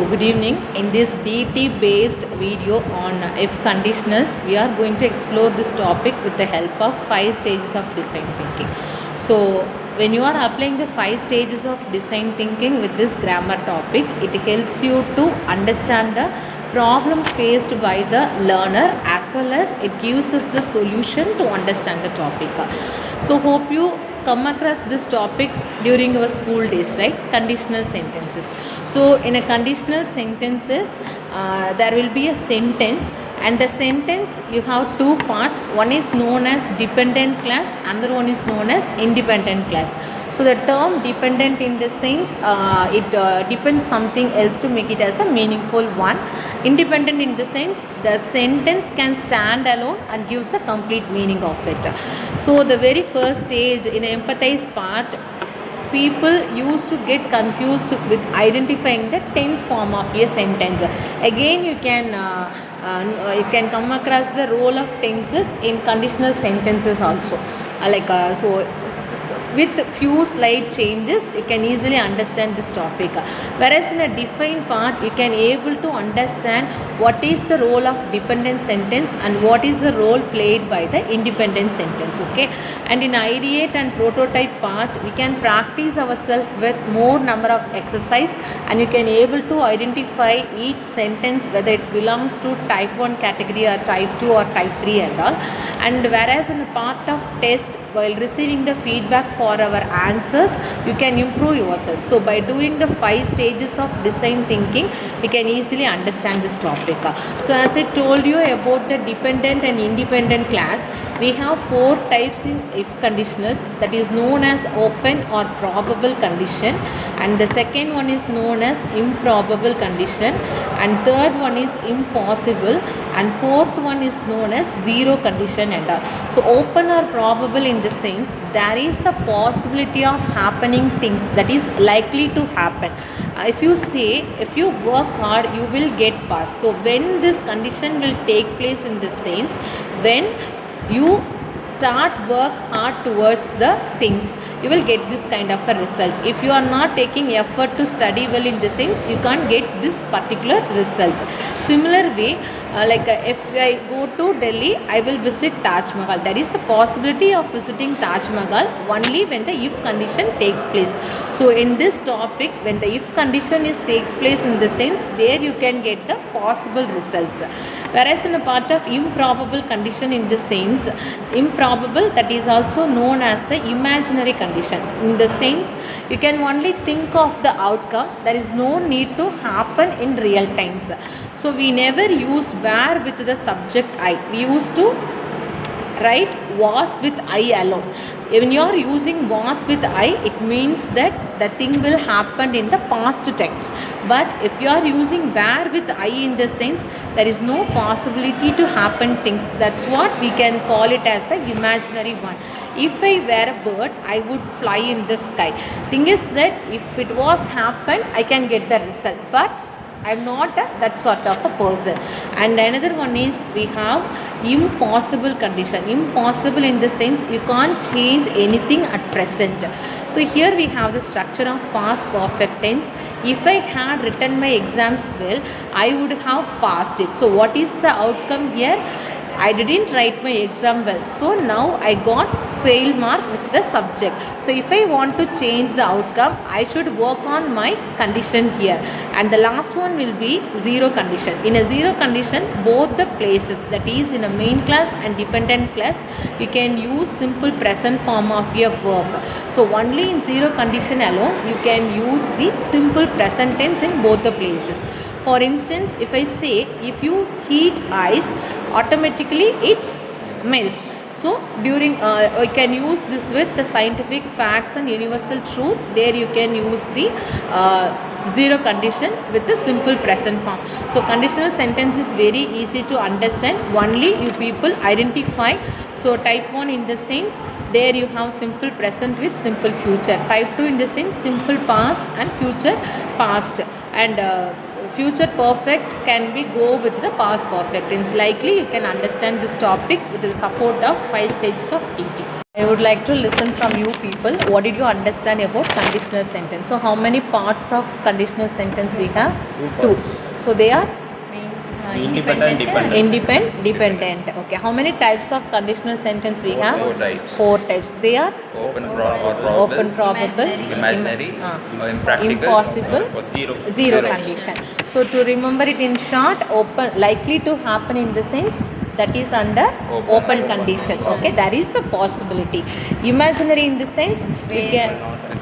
good evening. In this DT based video on if conditionals, we are going to explore this topic with the help of 5 stages of design thinking. So when you are applying the 5 stages of design thinking with this grammar topic, it helps you to understand the problems faced by the learner, as well as it gives us the solution to understand the topic. So hope you come across this topic during your school days, right? Conditional sentences. So in a conditional sentences, there will be a sentence, and the sentence you have two parts. One is known as dependent class, another one is known as independent class. So the term dependent in the sense, it depends something else to make it as a meaningful one. Independent in the sense, the sentence can stand alone and gives the complete meaning of it. So the very first stage in empathize part, people used to get confused with identifying the tense form of a sentence. Again, you can come across the role of tenses in conditional sentences also. So with few slight changes, you can easily understand this topic. Whereas in a defined part, you can able to understand what is the role of dependent sentence and what is the role played by the independent sentence. Okay, and in ideate and prototype part, we can practice ourselves with more number of exercise, and you can able to identify each sentence whether it belongs to type 1 category or type 2 or type 3 and all. And whereas in a part of test, while receiving the feedback for our answers, you can improve yourself. So by doing the 5 stages of design thinking, we can easily understand this topic. So as I told you about the dependent and independent class, we have 4 types in if conditionals, that is known as open or probable condition, and the second one is known as improbable condition, and third one is impossible, and fourth one is known as zero condition and all. So open or probable in the sense, there is a possibility of happening things that is likely to happen. If you say, if you work hard, you will get past. So when this condition will take place in the sense, when you start work hard towards the things, you will get this kind of a result. If you are not taking effort to study well in the sense, you can't get this particular result. Similar way, if I go to Delhi, I will visit Taj Mahal. There is a possibility of visiting Taj Mahal only when the if condition takes place. So in this topic, when the if condition takes place in the sense, there you can get the possible results. Whereas in a part of improbable condition in the sense, improbable, that is also known as the imaginary condition. In the sense, you can only think of the outcome. There is no need to happen in real times. So we never use where with the subject I. We used to write was with I alone. When you are using was with I, it means that the thing will happen in the past tense. But if you are using where with I in the sense, there is no possibility to happen things. That's what we can call it as an imaginary one. If I were a bird, I would fly in the sky. Thing is that if it was happened, I can get the result. But I am not that sort of a person. And another one is we have impossible condition. Impossible in the sense, you can't change anything at present. So here we have the structure of past perfect tense. If I had written my exams well, I would have passed it. So what is the outcome here? I didn't write my exam well, so now I got fail mark with the subject. So if I want to change the outcome, I should work on my condition here. And the last one will be zero condition. In a zero condition, both the places, that is in a main class and dependent class, you can use simple present form of your verb. So only in zero condition alone, you can use the simple present tense in both the places. For instance, if I say, if you heat ice, automatically it melts. So during you can use this with the scientific facts and universal truth. There you can use the zero condition with the simple present form. So conditional sentence is very easy to understand. Only you people identify. So type 1 in the sense, there you have simple present with simple future. Type 2 in the sense, simple past and future past. And future perfect can be go with the past perfect. It's likely you can understand this topic with the support of 5 stages of DT. I would like to listen from you people. What did you understand about conditional sentence? So how many parts of conditional sentence we have? Two. So they are Independent, dependent. Okay. How many types of conditional sentence we have? 4 types. 4 types. They are Open, probable, probable, imaginary, impractical, impossible, zero condition. So to remember it in short, open likely to happen in the sense that is under open condition. Okay, there is a possibility. Imaginary in the sense you can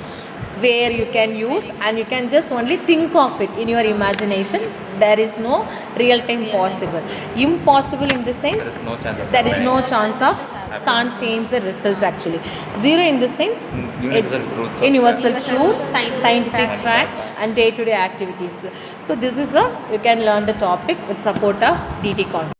where you can use and you can just only think of it in your imagination. There is no real time possible. Impossible in the sense there is no chance of can't change the results actually. Zero in the sense universal truths, scientific facts and day-to-day activities. So this is a you can learn the topic with support of DT concept.